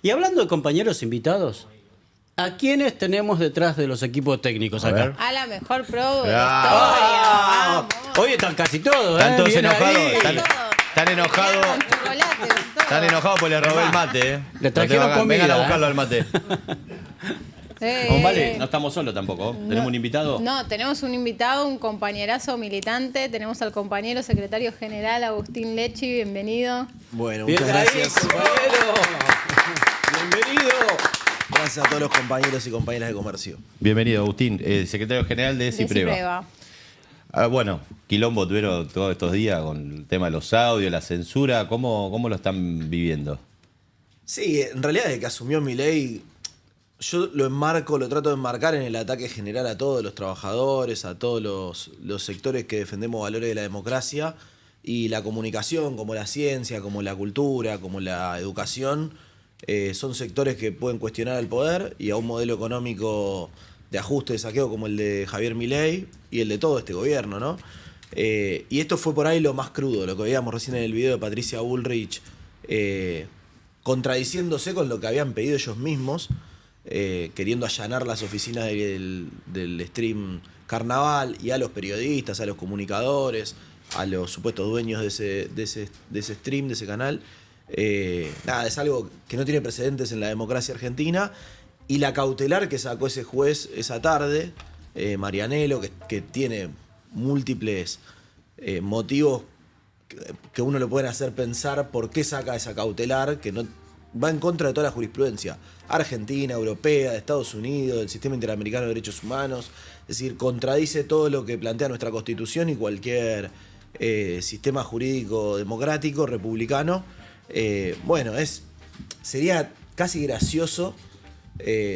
Y hablando de compañeros invitados, ¿a quiénes tenemos detrás de los equipos técnicos A acá? ver. A la mejor pro de la Ah, historia. Vamos. hoy están casi todos, Están todos Bien enojados. ahí. Están enojados. Con chocolate, con todo. Están enojados porque le robé el mate, Le trajeron No te vengan a comida, buscarlo al mate. Vale, no estamos solos tampoco. ¿Tenemos un invitado? No, tenemos un invitado, un compañerazo militante. Tenemos al compañero secretario general Agustín Lechi, bienvenido. Bueno, Bien muchas ahí, gracias. compañero. Bienvenido. Gracias a todos los compañeros y compañeras de comercio. Bienvenido, Agustín, secretario general de De Cipreva. Cipreva. Bueno, quilombo tuvieron todos estos días con el tema de los audios, la censura. ¿Cómo lo están viviendo? Sí, en realidad desde que asumió Milei, yo lo trato de enmarcar en el ataque general a todos los trabajadores, a todos los sectores que defendemos valores de la democracia y la comunicación, como la ciencia, como la cultura, como la educación, son sectores que pueden cuestionar al poder y a un modelo económico de ajuste, de saqueo como el de Javier Milei y el de todo este gobierno, ¿no? Y esto fue por ahí lo más crudo, lo que veíamos recién en el video de Patricia Bullrich, contradiciéndose con lo que habían pedido ellos mismos, queriendo allanar las oficinas del stream Carnaval y a los periodistas, a los comunicadores, a los supuestos dueños de ese stream, de ese canal. Nada, es algo que no tiene precedentes en la democracia argentina. Y la cautelar que sacó ese juez esa tarde, Marianello, que tiene múltiples motivos que uno lo pueden hacer pensar por qué saca esa cautelar, que no va en contra de toda la jurisprudencia argentina, europea, de Estados Unidos, del sistema interamericano de derechos humanos. Es decir, contradice todo lo que plantea nuestra Constitución y cualquier sistema jurídico democrático, republicano. Bueno, sería casi gracioso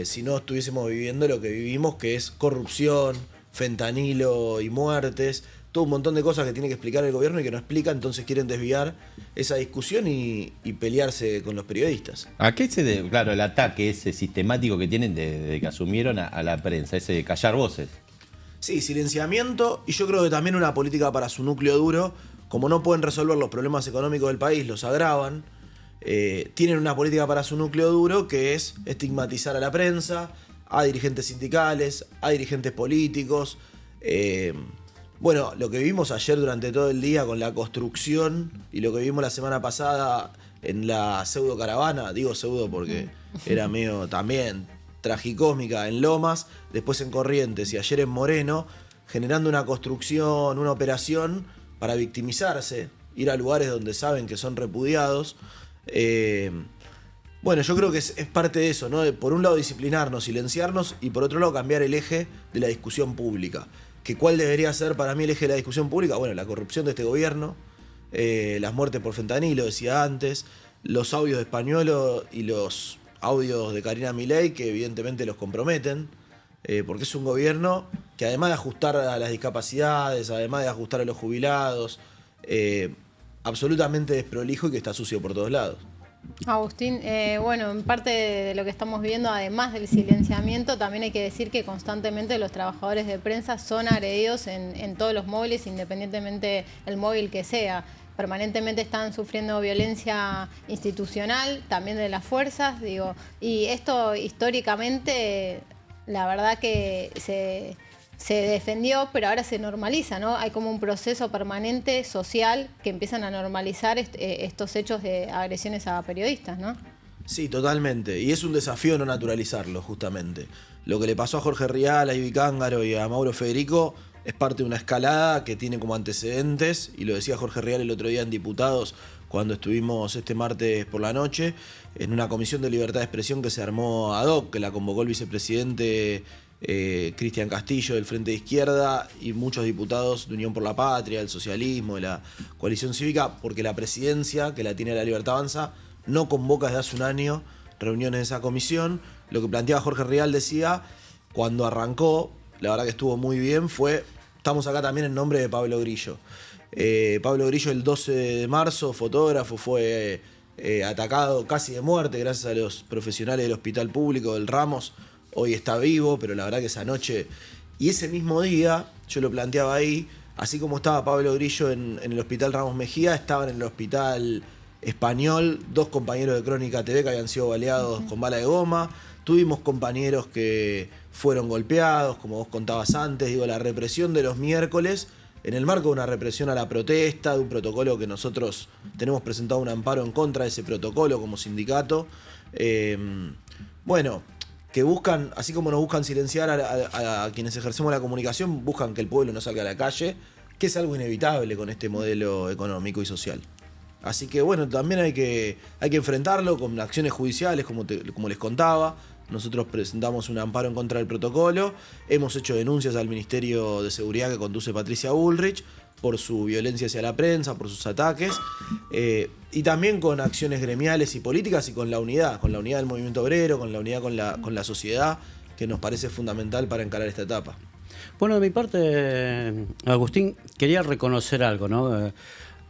si no estuviésemos viviendo lo que vivimos, que es corrupción, fentanilo y muertes, todo un montón de cosas que tiene que explicar el gobierno y que no explica, entonces quieren desviar esa discusión y pelearse con los periodistas. ¿A qué se debe, claro, el ataque ese sistemático que tienen desde que asumieron a la prensa, ese de callar voces? Sí, silenciamiento y yo creo que también una política para su núcleo duro. Como no pueden resolver los problemas económicos del país, los agravan. Tienen una política para su núcleo duro que es estigmatizar a la prensa, a dirigentes sindicales, a dirigentes políticos. Bueno, lo que vimos ayer durante todo el día con la construcción y lo que vimos la semana pasada en la pseudo caravana, digo pseudo porque era medio también tragicósmica en Lomas, después en Corrientes y ayer en Moreno, generando una construcción, una operación para victimizarse, ir a lugares donde saben que son repudiados. Bueno, yo creo que es parte de eso, ¿no? De, por un lado, disciplinarnos, silenciarnos y por otro lado, cambiar el eje de la discusión pública. ¿Que cuál debería ser para mí el eje de la discusión pública? Bueno, la corrupción de este gobierno, las muertes por fentanilo, decía antes, los audios de Españolo y los audios de Karina Milei, que evidentemente los comprometen, porque es un gobierno que además de ajustar a las discapacidades, además de ajustar a los jubilados, absolutamente desprolijo y que está sucio por todos lados. Agustín, bueno, en parte de lo que estamos viendo, además del silenciamiento, también hay que decir que constantemente los trabajadores de prensa son agredidos en todos los móviles, independientemente el móvil que sea. Permanentemente están sufriendo violencia institucional, también de las fuerzas, digo, y esto históricamente, la verdad que se defendió, pero ahora se normaliza, ¿no? Hay como un proceso permanente social que empiezan a normalizar estos hechos de agresiones a periodistas, ¿no? Sí, totalmente. Y es un desafío no naturalizarlo, justamente. Lo que le pasó a Jorge Rial, a Ibi Cángaro y a Mauro Federico es parte de una escalada que tiene como antecedentes, y lo decía Jorge Rial el otro día en Diputados, cuando estuvimos este martes por la noche, en una comisión de libertad de expresión que se armó ad hoc, que la convocó el vicepresidente Cristian Castillo del Frente de Izquierda y muchos diputados de Unión por la Patria, del socialismo, de la coalición cívica, porque la presidencia, que la tiene la Libertad Avanza, no convoca desde hace un año reuniones de esa comisión. Lo que planteaba Jorge Rial, decía, cuando arrancó, la verdad que estuvo muy bien, estamos acá también en nombre de Pablo Grillo. Pablo Grillo el 12 de marzo, fotógrafo, fue atacado casi de muerte gracias a los profesionales del hospital público del Ramos. Hoy está vivo, pero la verdad que esa noche y ese mismo día, yo lo planteaba ahí, así como estaba Pablo Grillo en el hospital Ramos Mejía, estaban en el hospital Español, 2 compañeros de Crónica TV que habían sido baleados con bala de goma. Tuvimos compañeros que fueron golpeados, como vos contabas antes. Digo, la represión de los miércoles, en el marco de una represión a la protesta, de un protocolo que nosotros tenemos presentado un amparo en contra de ese protocolo como sindicato. Bueno, que buscan, así como nos buscan silenciar a quienes ejercemos la comunicación, buscan que el pueblo no salga a la calle, que es algo inevitable con este modelo económico y social. Así que bueno, también hay que enfrentarlo con acciones judiciales, como les contaba. Nosotros presentamos un amparo en contra del protocolo, hemos hecho denuncias al Ministerio de Seguridad que conduce Patricia Bullrich por su violencia hacia la prensa, por sus ataques, y también con acciones gremiales y políticas y con la unidad del movimiento obrero, con la unidad con la sociedad, que nos parece fundamental para encarar esta etapa. Bueno, de mi parte, Agustín, quería reconocer algo, ¿no?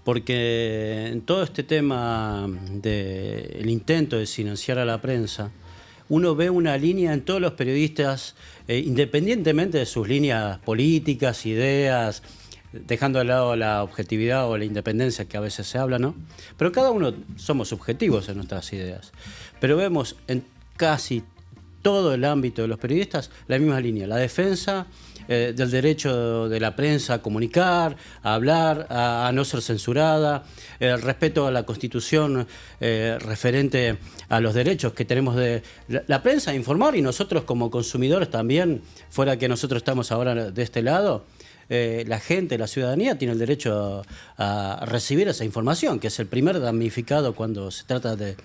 Porque en todo este tema del intento de silenciar a la prensa, uno ve una línea en todos los periodistas, independientemente de sus líneas políticas, ideas, dejando de lado la objetividad o la independencia que a veces se habla, ¿no? Pero cada uno somos subjetivos en nuestras ideas. Pero vemos en casi todo el ámbito de los periodistas la misma línea, la defensa del derecho de la prensa a comunicar, a hablar, a no ser censurada, el respeto a la Constitución referente a los derechos que tenemos de la prensa a informar, y nosotros como consumidores también, fuera que nosotros estamos ahora de este lado, la gente, la ciudadanía tiene el derecho a recibir esa información, que es el primer damnificado cuando se trata de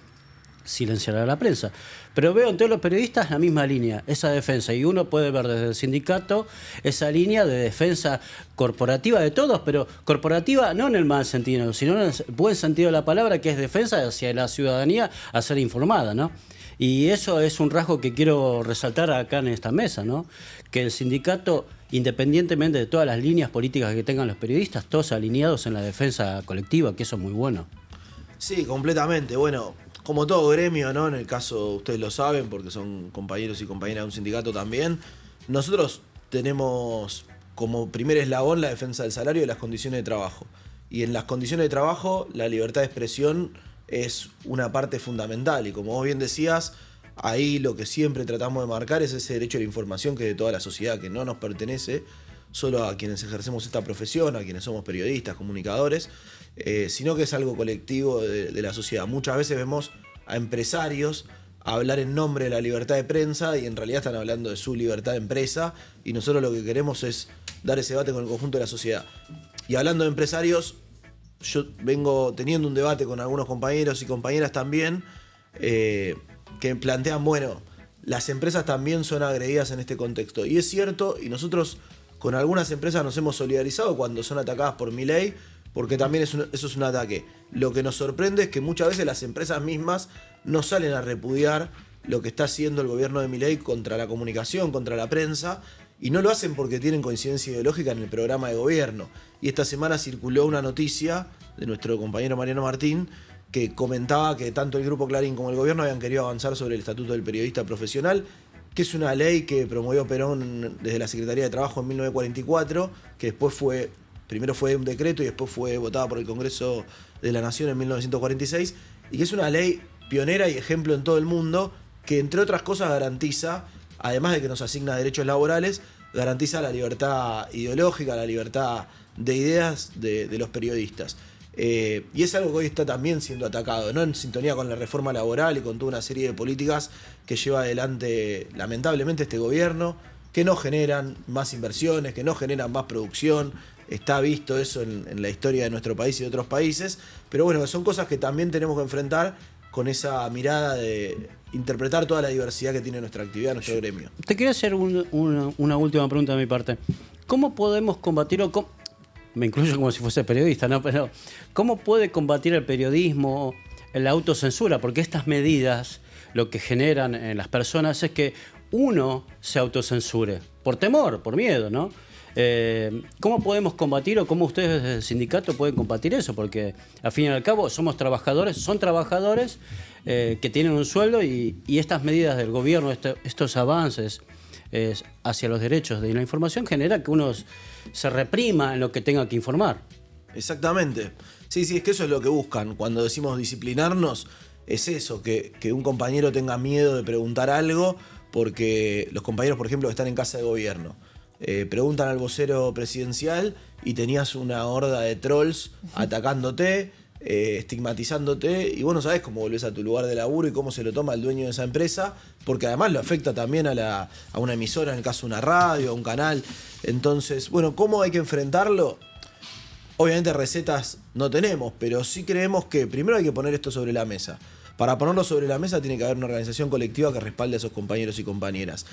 silenciar a la prensa. Pero veo en todos los periodistas la misma línea, esa defensa, y uno puede ver desde el sindicato esa línea de defensa corporativa de todos, pero corporativa no en el mal sentido, sino en el buen sentido de la palabra, que es defensa hacia la ciudadanía a ser informada, ¿no? Y eso es un rasgo que quiero resaltar acá en esta mesa, ¿no? Que el sindicato, independientemente de todas las líneas políticas que tengan los periodistas, todos alineados en la defensa colectiva, que eso es muy bueno. Sí, completamente. Bueno, como todo gremio, ¿no? En el caso, ustedes lo saben, porque son compañeros y compañeras de un sindicato también, nosotros tenemos como primer eslabón la defensa del salario y de las condiciones de trabajo. Y en las condiciones de trabajo, la libertad de expresión es una parte fundamental. Y como vos bien decías, ahí lo que siempre tratamos de marcar es ese derecho a la información que es de toda la sociedad, que no nos pertenece solo a quienes ejercemos esta profesión, a quienes somos periodistas, comunicadores, sino que es algo colectivo de la sociedad. Muchas veces vemos a empresarios hablar en nombre de la libertad de prensa y en realidad están hablando de su libertad de empresa, y nosotros lo que queremos es dar ese debate con el conjunto de la sociedad. Y hablando de empresarios, yo vengo teniendo un debate con algunos compañeros y compañeras también que plantean, bueno, las empresas también son agredidas en este contexto. Y es cierto, y nosotros con algunas empresas nos hemos solidarizado cuando son atacadas por Milei, porque también eso es un ataque. Lo que nos sorprende es que muchas veces las empresas mismas no salen a repudiar lo que está haciendo el gobierno de Milei contra la comunicación, contra la prensa, y no lo hacen porque tienen coincidencia ideológica en el programa de gobierno. Y esta semana circuló una noticia de nuestro compañero Mariano Martín que comentaba que tanto el Grupo Clarín como el gobierno habían querido avanzar sobre el Estatuto del Periodista Profesional, que es una ley que promovió Perón desde la Secretaría de Trabajo en 1944, que después primero fue un decreto y después fue votada por el Congreso de la Nación en 1946, y que es una ley pionera y ejemplo en todo el mundo, que entre otras cosas garantiza, además de que nos asigna derechos laborales, garantiza la libertad ideológica, la libertad de ideas de los periodistas. Y es algo que hoy está también siendo atacado, ¿no? En sintonía con la reforma laboral y con toda una serie de políticas que lleva adelante lamentablemente este gobierno, que no generan más inversiones, que no generan más producción. Está visto eso en la historia de nuestro país y de otros países, pero bueno, son cosas que también tenemos que enfrentar con esa mirada de interpretar toda la diversidad que tiene nuestra actividad, nuestro gremio. Te quería hacer una última pregunta de mi parte. ¿Cómo podemos combatirlo? Me incluyo como si fuese periodista, ¿no? Pero ¿cómo puede combatir el periodismo la autocensura? Porque estas medidas lo que generan en las personas es que uno se autocensure, por temor, por miedo, ¿no? ¿Cómo podemos combatir o cómo ustedes desde el sindicato pueden combatir eso? Porque al fin y al cabo son trabajadores que tienen un sueldo y estas medidas del gobierno, estos avances hacia los derechos de la información genera que uno se reprima en lo que tenga que informar. Exactamente. Sí, sí, es que eso es lo que buscan. Cuando decimos disciplinarnos, es eso, que un compañero tenga miedo de preguntar algo, porque los compañeros, por ejemplo, que están en casa de gobierno, preguntan al vocero presidencial y tenías una horda de trolls atacándote, estigmatizándote, y vos no sabés cómo volvés a tu lugar de laburo y cómo se lo toma el dueño de esa empresa, porque además lo afecta también a una emisora, en el caso de una radio, a un canal. Entonces, bueno, ¿cómo hay que enfrentarlo? Obviamente recetas no tenemos, pero sí creemos que primero hay que poner esto sobre la mesa. Para ponerlo sobre la mesa tiene que haber una organización colectiva que respalde a esos compañeros y compañeras.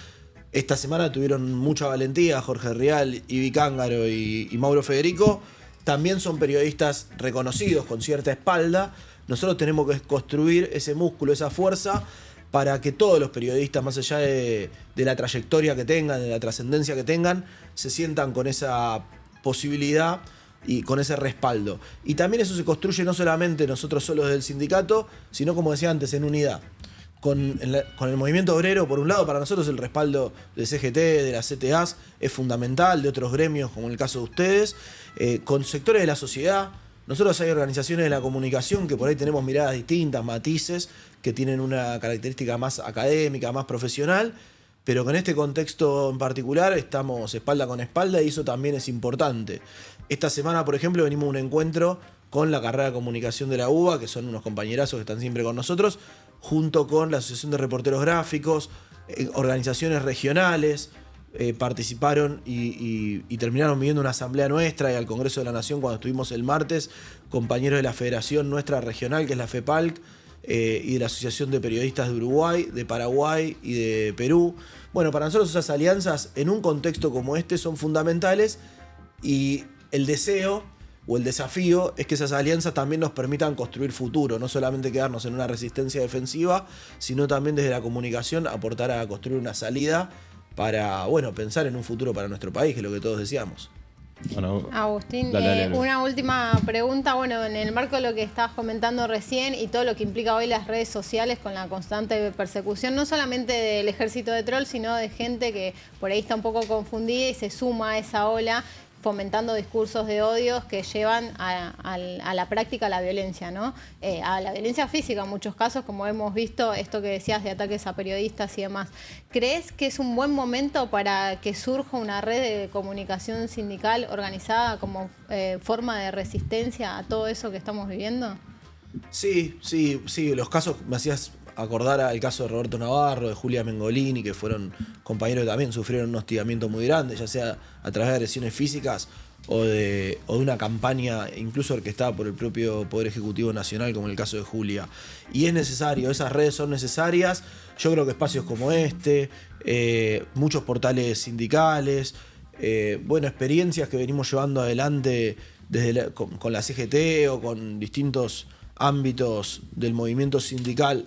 Esta semana tuvieron mucha valentía Jorge Rial, Ivi Cángaro y Mauro Federico. También son periodistas reconocidos con cierta espalda. Nosotros tenemos que construir ese músculo, esa fuerza, para que todos los periodistas, más allá de la trayectoria que tengan, de la trascendencia que tengan, se sientan con esa posibilidad y con ese respaldo. Y también eso se construye no solamente nosotros solos del sindicato, sino, como decía antes, en unidad. Con el movimiento obrero, por un lado, para nosotros el respaldo del CGT, de las CTAs, es fundamental, de otros gremios, como en el caso de ustedes, con sectores de la sociedad. Nosotros hay organizaciones de la comunicación que por ahí tenemos miradas distintas, matices, que tienen una característica más académica, más profesional, pero con este contexto en particular estamos espalda con espalda y eso también es importante. Esta semana, por ejemplo, venimos a un encuentro con la carrera de comunicación de la UBA, que son unos compañerazos que están siempre con nosotros, junto con la Asociación de Reporteros Gráficos, organizaciones regionales, participaron y terminaron viviendo una asamblea nuestra y al Congreso de la Nación cuando estuvimos el martes, compañeros de la federación nuestra regional, que es la FEPALC, y de la Asociación de Periodistas de Uruguay, de Paraguay y de Perú. Bueno, para nosotros esas alianzas en un contexto como este son fundamentales y el deseo o el desafío es que esas alianzas también nos permitan construir futuro, no solamente quedarnos en una resistencia defensiva, sino también desde la comunicación aportar a construir una salida para, bueno, pensar en un futuro para nuestro país, que es lo que todos deseamos. Bueno, Agustín, dale. una última pregunta. Bueno, en el marco de lo que estabas comentando recién y todo lo que implica hoy las redes sociales con la constante persecución, no solamente del ejército de trolls, sino de gente que por ahí está un poco confundida y se suma a esa ola, fomentando discursos de odios que llevan a la práctica la violencia, ¿no? A la violencia física en muchos casos, como hemos visto, esto que decías de ataques a periodistas y demás. ¿Crees que es un buen momento para que surja una red de comunicación sindical organizada como forma de resistencia a todo eso que estamos viviendo? Sí, los casos, me hacías acordar al caso de Roberto Navarro, de Julia Mengolini, que fueron compañeros que también sufrieron un hostigamiento muy grande, ya sea a través de agresiones físicas o de una campaña incluso orquestada por el propio Poder Ejecutivo Nacional, como en el caso de Julia. Y es necesario, esas redes son necesarias. Yo creo que espacios como este, muchos portales sindicales, experiencias que venimos llevando adelante con la CGT o con distintos ámbitos del movimiento sindical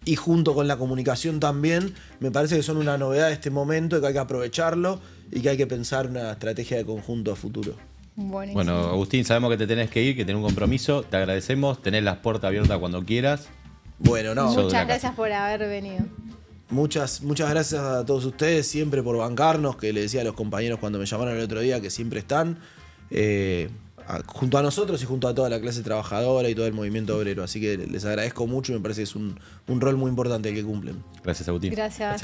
y junto con la comunicación también, me parece que son una novedad de este momento y que hay que aprovecharlo y que hay que pensar una estrategia de conjunto a futuro. Buenísimo. Bueno, Agustín, sabemos que te tenés que ir, que tenés un compromiso, te agradecemos, tenés las puertas abiertas cuando quieras. Bueno, no. Muchas gracias por haber venido. Muchas gracias a todos ustedes siempre por bancarnos, que le decía a los compañeros cuando me llamaron el otro día que siempre están. Junto a nosotros y junto a toda la clase trabajadora y todo el movimiento obrero. Así que les agradezco mucho y me parece que es un rol muy importante el que cumplen. Gracias, Agustín. Gracias.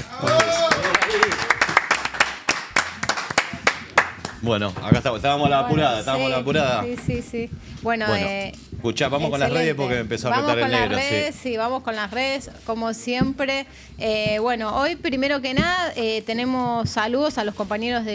Bueno, acá estábamos a la apurada, Sí. Bueno, escuchá, vamos con las redes porque empezó a apretar el negro. Sí, vamos con las redes, como siempre. Hoy primero que nada tenemos saludos a los compañeros del